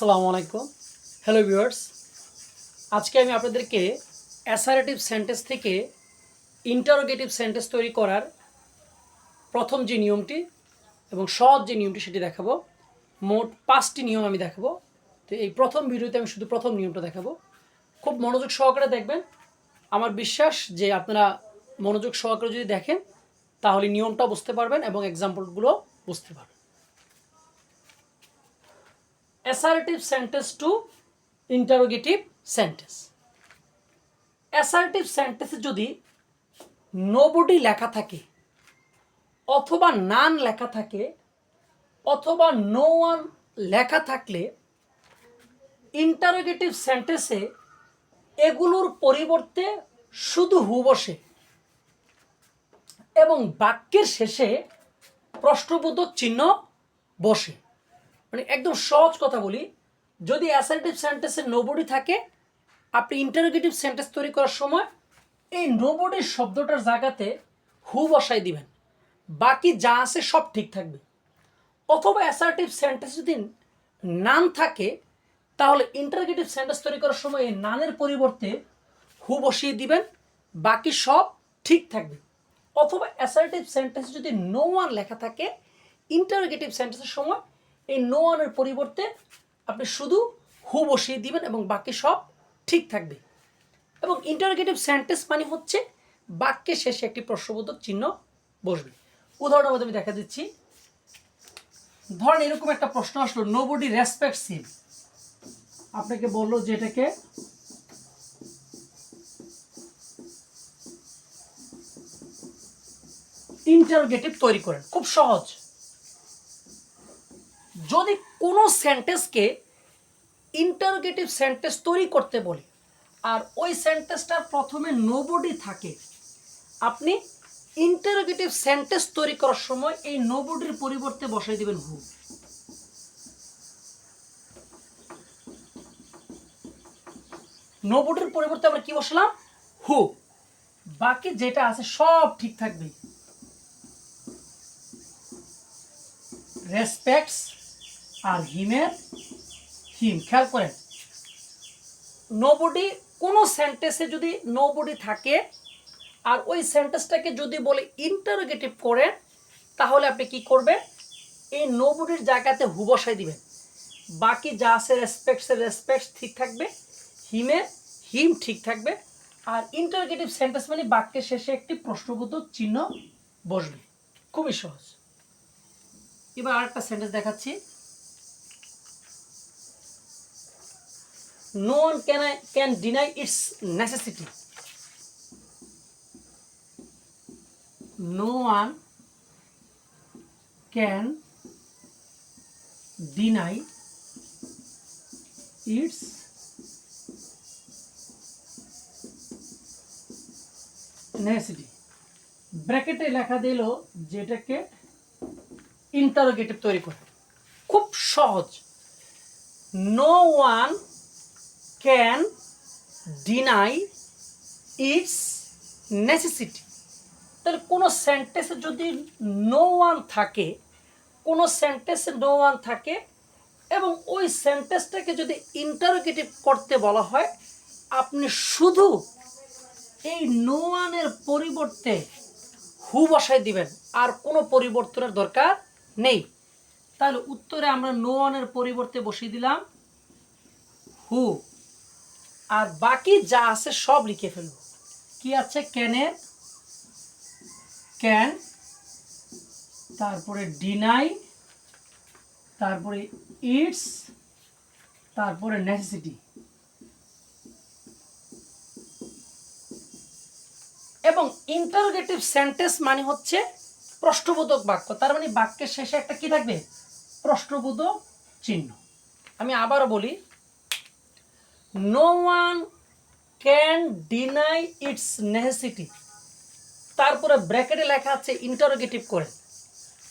আসসালামু আলাইকুম। Hello viewers, আজকে আমি আপনাদেরকে অ্যাসারেটিভ সেন্টেন্স থেকে ইন্টারোগেটিভ সেন্টেন্স তৈরি করার প্রথম যে নিয়মটি এবং সহজ যে নিয়মটি সেটি দেখাবো। মোট 5টি নিয়ম আমি দেখাবো। তো এই প্রথম ভিডিওতে আমি শুধু প্রথম নিয়মটা দেখাবো। খুব মনোযোগ সহকারে দেখবেন। আমার বিশ্বাস যে আপনারা মনোযোগ সহকারে যদি দেখেন তাহলে নিয়মটা বুঝতে পারবেন এবং এক্সাম্পলগুলো বুঝতে পারবেন। Assertive sentence to interrogative sentence. Assertive সেন্টেন্সে যদি নোবডি লেখা থাকে অথবা নান লেখা থাকে অথবা নো ওয়ান লেখা থাকলে ইন্টারোগেটিভ সেন্টেন্সে এগুলোর পরিবর্তে শুধু হু বসে এবং বাক্যের শেষে প্রশ্নবোধক চিহ্ন বসে। মানে একদম সহজ কথা বলি, যদি অ্যাসার্টিভ সেন্টেন্সে নোবডি থাকে আপনি ইন্টারোগেটিভ সেন্টেন্স তৈরি করার সময় এই নোবডির শব্দটার জায়গাতে হু বসাই দিবেন, বাকি যা আছে সব ঠিক থাকবে। অথবা অ্যাসার্টিভ সেন্টেন্স যদি নান থাকে তাহলে ইন্টারোগেটিভ সেন্টেন্স তৈরি করার সময় এই নানের পরিবর্তে হু বসিয়ে দিবেন, বাকি সব ঠিক থাকবে। অথবা অ্যাসার্টিভ সেন্টেন্স যদি নো ওয়ান লেখা থাকে ইন্টারোগেটিভ সেন্টেন্সের সময় এই নো ওয়ানের পরিবর্তে আপনি শুধু হু বসিয়ে দিবেন এবং বাকি সব ঠিক থাকবে। এবং ইন্টারোগেটিভ সেন্টেন্স মানে হচ্ছে বাক্যের শেষে একটি প্রশ্নবোধক চিহ্ন বসবে। উদাহরণের মধ্যে আমি দেখা দিচ্ছি। ধরেন এরকম একটা প্রশ্ন আসলো, নোবডি রেসপেক্টস হিম। আপনাকে বললো যে এটাকে ইন্টারোগেটিভ তৈরি করেন। খুব সহজ। যদি কোনো সেন্টেন্সকে ইন্টারোগেটিভ সেন্টেন্স তৈরি করতে বলে আর ওই সেন্টেন্সটার প্রথমে নোবডি থাকে, আপনি ইন্টারোগেটিভ সেন্টেন্স তৈরি করার সময় এই নোবডির পরিবর্তে বসাই দিবেন হু। নোবডির পরিবর্তে আমরা কি বসালাম? হু। বাকি যেটা আছে সব ঠিক থাকবে। রেসপেক্টস আর হিমের হিম। খেয়াল করেন, নোবডি কোনো সেন্টেন্সে যদি নোবডি থাকে আর ওই সেন্টেন্সটাকে যদি বলে ইন্টারোগেটিভ করেন তাহলে আপনি কি করবেন? এই নোবডির জায়গাতে হু বসাই দিবেন, বাকি যা আছে রেসপেক্টসের রেসপেক্টস ঠিক থাকবে, হিমের হিম ঠিক থাকবে। আর ইন্টারোগেটিভ সেন্টেন্স মানে বাক্যের শেষে একটি প্রশ্নবোধক চিহ্ন বসবে। খুবই সহজ। এবার আরেকটা সেন্টেন্স দেখাচ্ছি। No one can deny its necessity. No one can deny its necessity. ব্র্যাকেটে লেখা দিল যেটাকে ইন্টারোগেটিভ তৈরি করে। খুব সহজ। No one can deny its necessity. তাহলে কোনো সেন্টেন্সে যদি নো ওয়ান থাকে, কোনো সেন্টেন্সে নো ওয়ান থাকে এবং ওই সেন্টেন্সটাকে যদি ইন্টারোগেটিভ করতে বলা হয় আপনি শুধু এই নো ওয়ানের পরিবর্তে হু বসাই দিবেন, আর কোনো পরিবর্তনের দরকার নেই। তাহলে উত্তরে আমরা নো ওয়ানের পরিবর্তে বসিয়ে দিলাম হু, আর বাকি যা আছে সব লিখে ফেলব। কি আছে? ক্যানের ক্যান, তারপরে ডিনাই, তারপরে ইটস, তারপরে নেসেসিটি। এবং ইন্টারোগেটিভ সেন্টেন্স মানে হচ্ছে প্রশ্নবোধক বাক্য, তার মানে বাক্যের শেষে একটা কি থাকবে? প্রশ্নবোধক চিহ্ন। আমি আবারও বলি, no one can deny it's necessity, তারপরে ব্র্যাকেটে লেখা আছে ইন্টারোগেটিভ করে।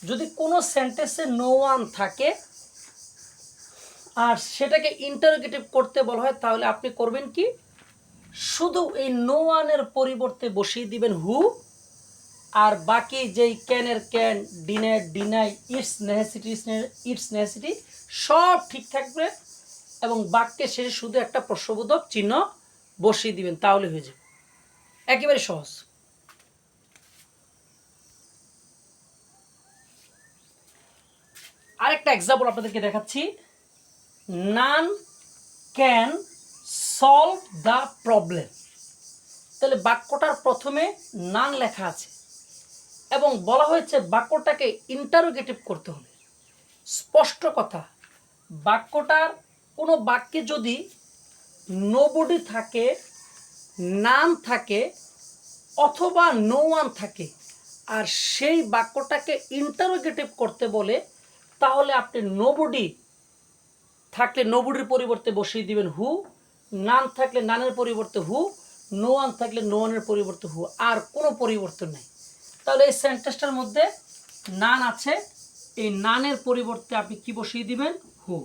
যদি কোনো সেন্টেন্সে নো ওয়ান থাকে আর সেটাকে ইন্টারোগেটিভ করতে বলা হয় তাহলে আপনি করবেন কি? শুধু এই নো ওয়ানের পরিবর্তে বসিয়ে দিবেন হু, আর বাকি যেই ক্যানের can, deny deny, it's necessity সব ঠিক থাকবে এবং বাক্যের শেষে শুধু একটা প্রশ্নবোধক চিহ্ন বসিয়ে দিবেন, তাহলে হয়ে যাবে। একেবারে সহজ। আরেকটা এক্সাম্পল আপনাদেরকে দেখাচ্ছি। None can solve the problem. তাহলে বাক্যটার প্রথমে নান লেখা আছে এবং বলা হয়েছে বাক্যটাকে ইন্টারোগেটিভ করতে হবে। স্পষ্ট কথা, বাক্যটার কোনো বাক্যে যদি নোবডি থাকে, নান থাকে অথবা নো ওয়ান থাকে আর সেই বাক্যটাকে ইন্টারোগেটিভ করতে বলে, তাহলে আপনি নোবডি থাকলে নোবডির পরিবর্তে বসিয়ে দিবেন হু, নান থাকলে নানের পরিবর্তে হু, নো ওয়ান থাকলে নো ওয়ানের পরিবর্তে হু, আর কোনো পরিবর্তন নেই। তাহলে এই সেন্টেন্সটার মধ্যে নান আছে, এই নানের পরিবর্তে আপনি কি বসিয়ে দিবেন? হু।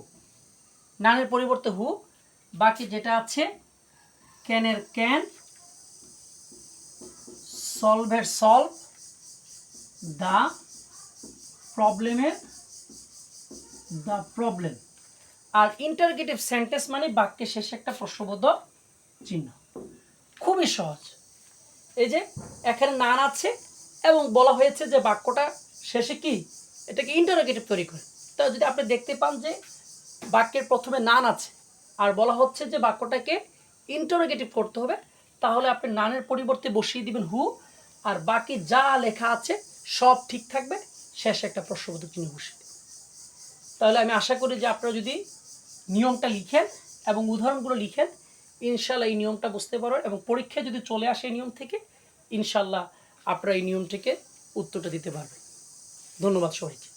নানের পরিবর্তে হু। বাকি যেটা আছে ক্যানের ক্যান, সলভের সলভ, দা প্রবলেমের দা প্রবলেম। আর ইন্টারগেটিভ সেন্টেন্স মানে বাক্যের শেষে একটা প্রশ্নবোধক চিহ্ন। খুবই সহজ। এই যে এখানে নান আছে এবং বলা হয়েছে যে বাক্যটা শেষে কি এটাকে ইন্টারোগেটিভ তৈরি করে। তা যদি আপনি দেখতে পান যে বাক্যের প্রথমে নান আছে আর বলা হচ্ছে যে বাক্যটাকে ইন্টারোগেটিভ করতে হবে, তাহলে আপনি নানের পরিবর্তে বসিয়ে দিবেন হু, আর বাকি যা লেখা আছে সব ঠিক থাকবে, শেষে একটা প্রশ্নবোধক চিহ্ন বসিয়ে দিবেন। তাহলে আমি আশা করি যে আপনারা যদি নিয়মটা লিখেন এবং উদাহরণগুলো লিখেন, ইনশাল্লাহ এই নিয়মটা বুঝতে পারবেন এবং পরীক্ষায় যদি চলে আসে এই নিয়ম থেকে, ইনশাল্লাহ আপনারা এই নিয়ম থেকে উত্তরটা দিতে পারবেন। ধন্যবাদ সবাইকে।